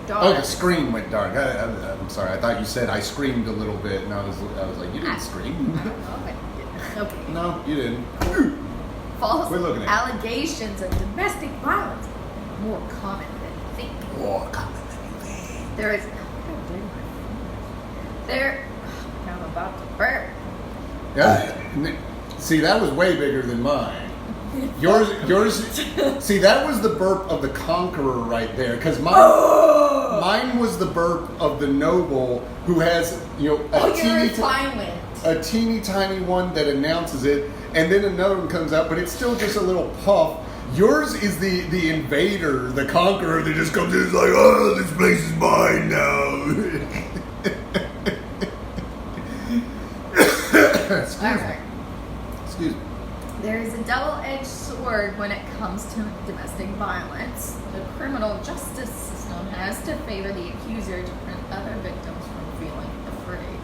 dark. Oh, the screen went dark. I'm sorry. I thought you said I screamed a little bit, and I was like, you didn't scream. I don't know if I did. Okay. No, you didn't. False We're looking at it. allegations of domestic violence are more common than you think. More common than you think. There is. There. I'm about to burp. Yeah. See, that was way bigger than mine. Yours. See, that was the burp of the conqueror right there, because mine was the burp of the noble who has, a teeny tiny one that announces it, and then another one comes out, but it's still just a little puff. Yours is the invader, the conqueror that just comes in and is like, oh, this place is mine now. Excuse me. There is a double-edged sword when it comes to domestic violence. The criminal justice system has to favor the accuser to prevent other victims from feeling afraid.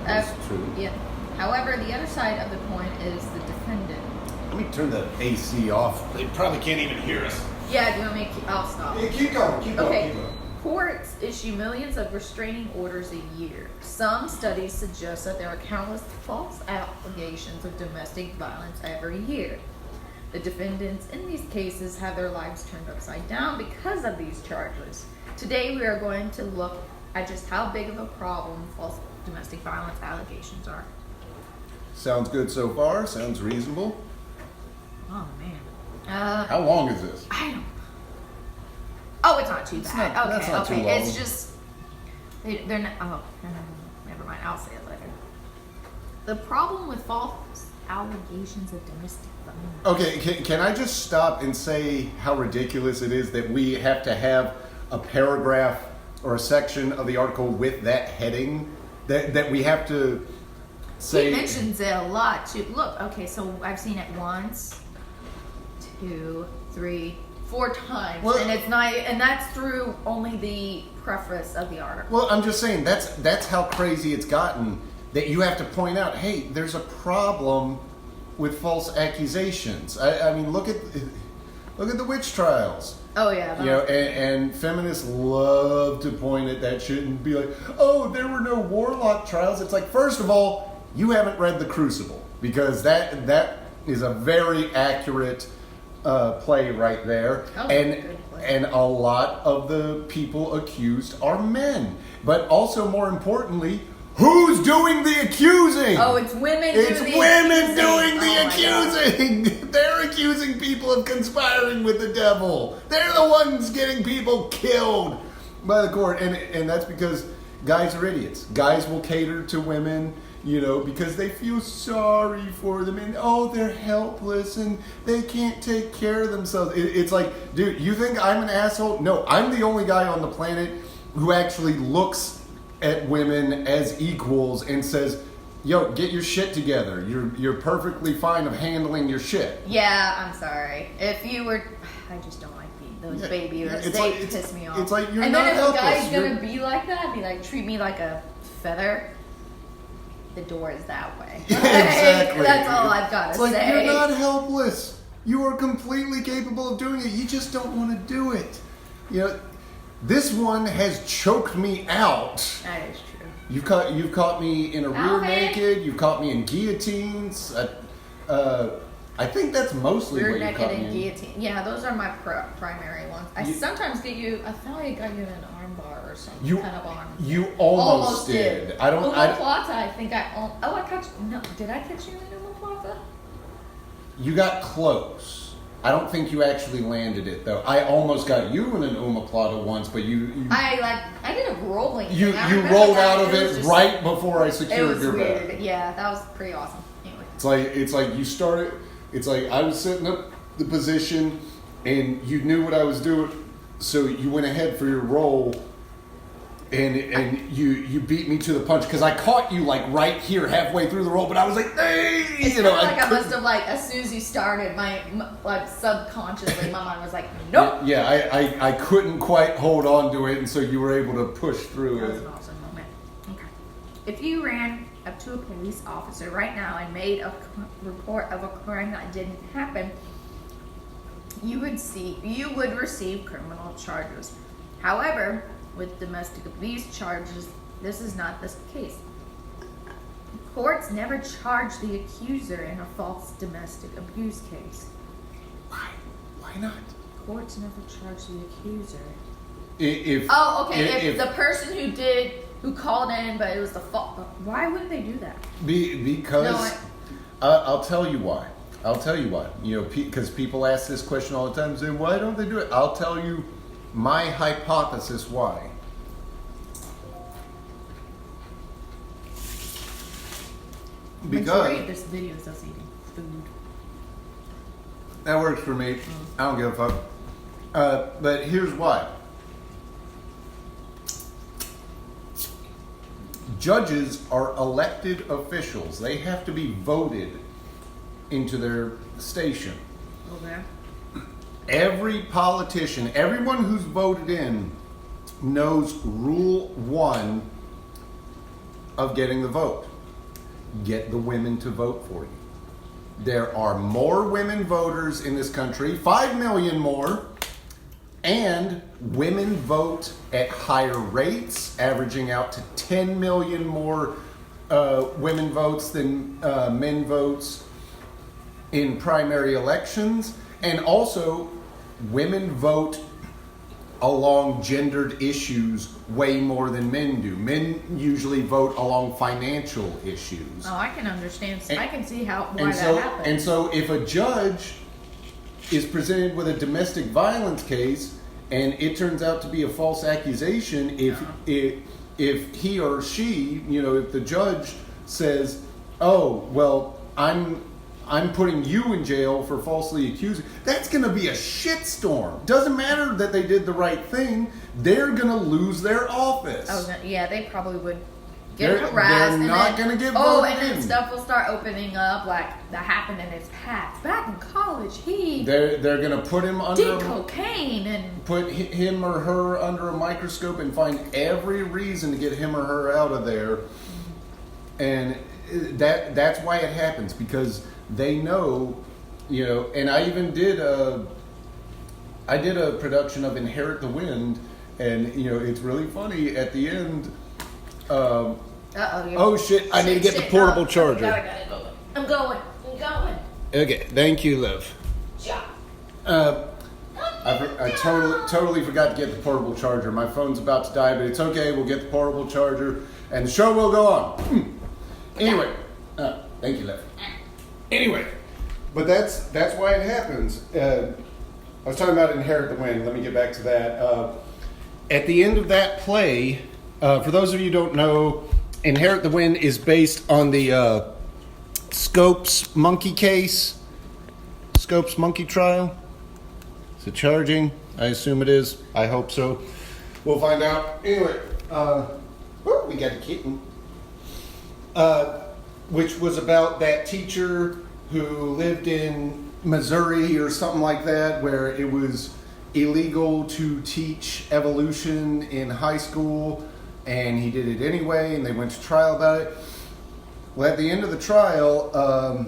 That's true. Yeah. However, the other side of the coin is the defendant. Let me turn the AC off. They probably can't even hear us. Yeah, do you want me to I'll stop. Yeah, keep going. Keep Okay. going. Courts issue millions of restraining orders a year. Some studies suggest that there are countless false allegations of domestic violence every year. The defendants in these cases have their lives turned upside down because of these charges. Today we are going to look at just how big of a problem false domestic violence allegations are. Sounds good so far. Sounds reasonable. Oh man. How long is this? I don't. Oh, it's not too bad. That's not too long. It's just they're not. Oh, never mind. I'll say it later. The problem with false allegations of domestic violence. Okay, can I just stop and say how ridiculous it is that we have to have a paragraph or a section of the article with that heading? That we have to say. He mentions it a lot too. Look, okay, so I've seen it once, 2, 3, 4 times, Well, and it's not, and that's through only the preface of the article. Well, I'm just saying that's how crazy it's gotten, that you have to point out, hey, there's a problem with false accusations. I mean, look at the witch trials. Oh yeah. You know, and feminists love to point at that shit and be like, oh, there were no warlock trials. It's like, first of all, you haven't read The Crucible, because that is a very accurate play right there. Oh, and good play. and a lot of the people accused are men. But also, more importantly, who's doing the accusing? Oh, it's women. It's women doing the Oh, accusing. They're accusing people of conspiring with the devil. They're the ones getting people killed by the court. And that's because guys are idiots. Guys will cater to women, you know, because they feel sorry for them. And, oh, they're helpless and they can't take care of themselves. It's like, dude, you think I'm an asshole? No, I'm the only guy on the planet who actually looks at women as equals and says, yo, get your shit together. You're perfectly fine of handling your shit. Yeah, I'm sorry. If you were, I just don't like those baby ears. They piss me off. It's like you're and not then if helpless. a guy's gonna be like that, be like, treat me like a feather. The door is that way. Exactly. That's all I've got to It's like, say. you're not helpless. You are completely capable of doing it. You just don't want to do it. You know, this one has choked me out. That is true. You've caught me in a rear naked. You've caught me in guillotines. I think that's mostly Rear what you naked caught and me in. guillotine. Yeah, those are my primary ones. I sometimes get you. I thought I got you an arm bar or something. Kind of arm. You almost did. I don't. Omoplata. I think I. I catch. No, did I catch you in omoplata? You got close. I don't think you actually landed it though. I almost got you in an omoplata once, but you I did a rolling. You thing. rolled out of it right before I secured your back. Weird. Yeah, that was pretty awesome. Anyway. It's like you started. It's like I was setting up the position, and you knew what I was doing, so you went ahead for your roll, and you beat me to the punch because I caught you like right here halfway through the roll, but I was like, hey, it's I must have like as soon as you started, my like subconsciously my mind was like, nope. Yeah, I couldn't quite hold on to it, and so you were able to push through That it. was an awesome moment. Okay, if you ran up to a police officer right now and made a report of a crime that didn't happen, you would receive criminal charges. However, with domestic abuse charges, this is not the case. Courts never charge the accuser in a false domestic abuse case. Why? Why not? Courts never charge the accuser. If the person who called in, but it was the fault. Why wouldn't they do that? Because I'll tell you why. I'll tell you why. You know, because people ask this question all the time. Say, why don't they do it? I'll tell you my hypothesis why. Majority of this video is us eating food. That works for me. I don't give a fuck. But here's why. Judges are elected officials. They have to be voted into their station. Okay. Every politician, everyone who's voted in, knows rule 1 of getting the vote. Get the women to vote for you. There are more women voters in this country, 5 million more, and women vote at higher rates, averaging out to 10 million more women votes than men votes in primary elections. And also, women vote along gendered issues way more than men do. Men usually vote along financial issues. Oh, I can understand. I can see why that happens. And so if a judge is presented with a domestic violence case and it turns out to be a false accusation, if he or she, you know, if the judge says, oh, well, I'm putting you in jail for falsely accusing, that's going to be a shitstorm. Doesn't matter that they did the right thing. They're going to lose their office. Oh, yeah, they probably would get harassed. They're not going to get voted and then stuff will start opening up like that happened in his past. Back in college, they're going to put him under did cocaine and put him or her under a microscope and find every reason to get him or her out of there. And that's why it happens, because they know, you know. And I even did a production of Inherit the Wind, and you know, it's really funny at the end. Oh shit! I need to get the portable charger. I gotta go. I'm going. Okay, thank you, love. Yeah. I totally forgot to get the portable charger. My phone's about to die, but it's okay. We'll get the portable charger, and the show will go on. Anyway, thank you, love. Anyway, but that's why it happens. I was talking about Inherit the Wind. Let me get back to that. At the end of that play, for those of you who don't know, Inherit the Wind is based on the Scopes monkey case. Scopes monkey trial. Is it charging? I assume it is. I hope so. We'll find out. Anyway, we got a kitten. Which was about that teacher who lived in Missouri or something like that, where it was illegal to teach evolution in high school, and he did it anyway, and they went to trial about it. Well, at the end of the trial,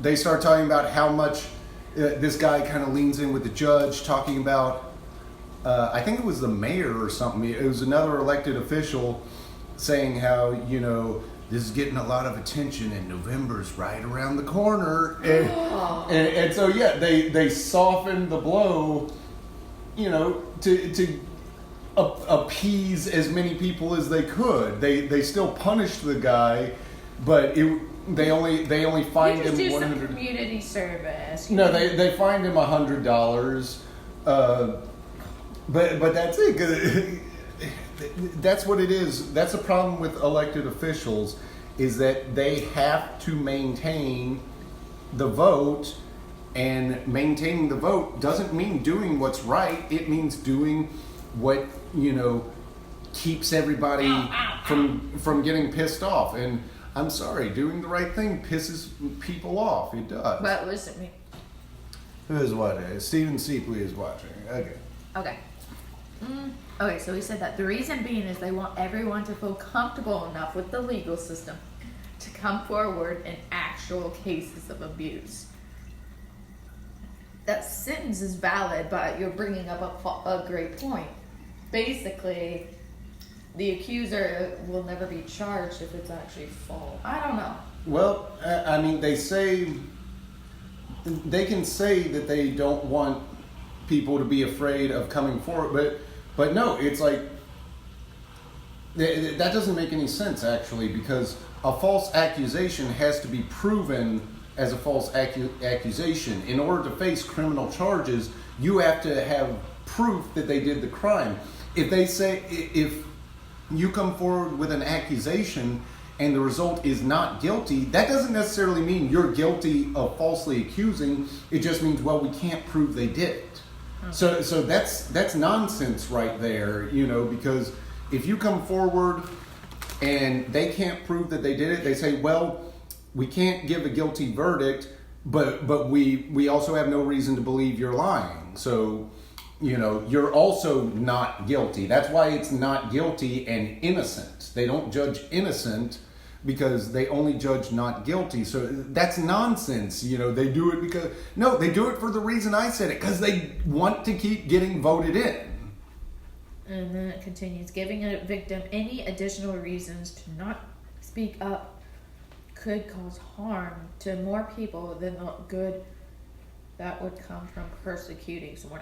they start talking about how much this guy kind of leans in with the judge, talking about, I think it was the mayor or something. It was another elected official saying how, you know, this is getting a lot of attention and November's right around the corner. And so, yeah, they softened the blow, you know, to appease as many people as they could. They still punished the guy, but they only fined him $100. Some community service. No, they fined him $100. But that's it. 'Cause that's what it is. That's the problem with elected officials, is that they have to maintain the vote, and maintaining the vote doesn't mean doing what's right. It means doing what, you know, keeps everybody from getting pissed off. And I'm sorry, doing the right thing pisses people off. It does. But listen to me. Who is watching? Stephen Seepley is watching. Okay. Okay, so he said that the reason being is they want everyone to feel comfortable enough with the legal system to come forward in actual cases of abuse. That sentence is valid, but you're bringing up a great point. basically the accuser will never be charged if it's actually false. I don't know. Well, I mean, they can say that they don't want people to be afraid of coming forward, but no, it's like that doesn't make any sense actually, because a false accusation has to be proven as a false accusation. In order to face criminal charges, you have to have proof that they did the crime. If you come forward with an accusation and the result is not guilty, that doesn't necessarily mean you're guilty of falsely accusing. It just means, well, we can't prove they did it. So that's nonsense right there, because if you come forward and they can't prove that they did it, they say, well, we can't give a guilty verdict, but we also have no reason to believe you're lying. So, you're also not guilty. That's why it's not guilty and innocent. They don't judge innocent because they only judge not guilty. So that's nonsense. They do it they do it for the reason I said it, because they want to keep getting voted in. And then it continues, giving a victim any additional reasons to not speak up could cause harm to more people than the good that would come from persecuting someone.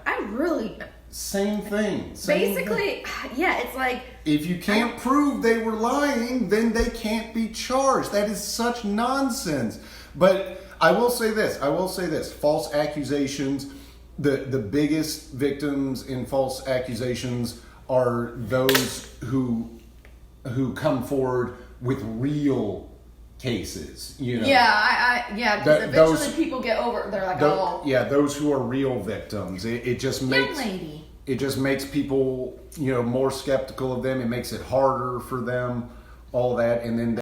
Same thing. Basically, yeah, it's like, if you can't prove they were lying, then they can't be charged. That is such nonsense. But I will say this, false accusations, the biggest victims in false accusations are those who come forward with real cases, Yeah, because eventually people get over. They're like, those who are real victims. It just makes young lady. It just makes people more skeptical of them. It makes it harder for them. All that, and then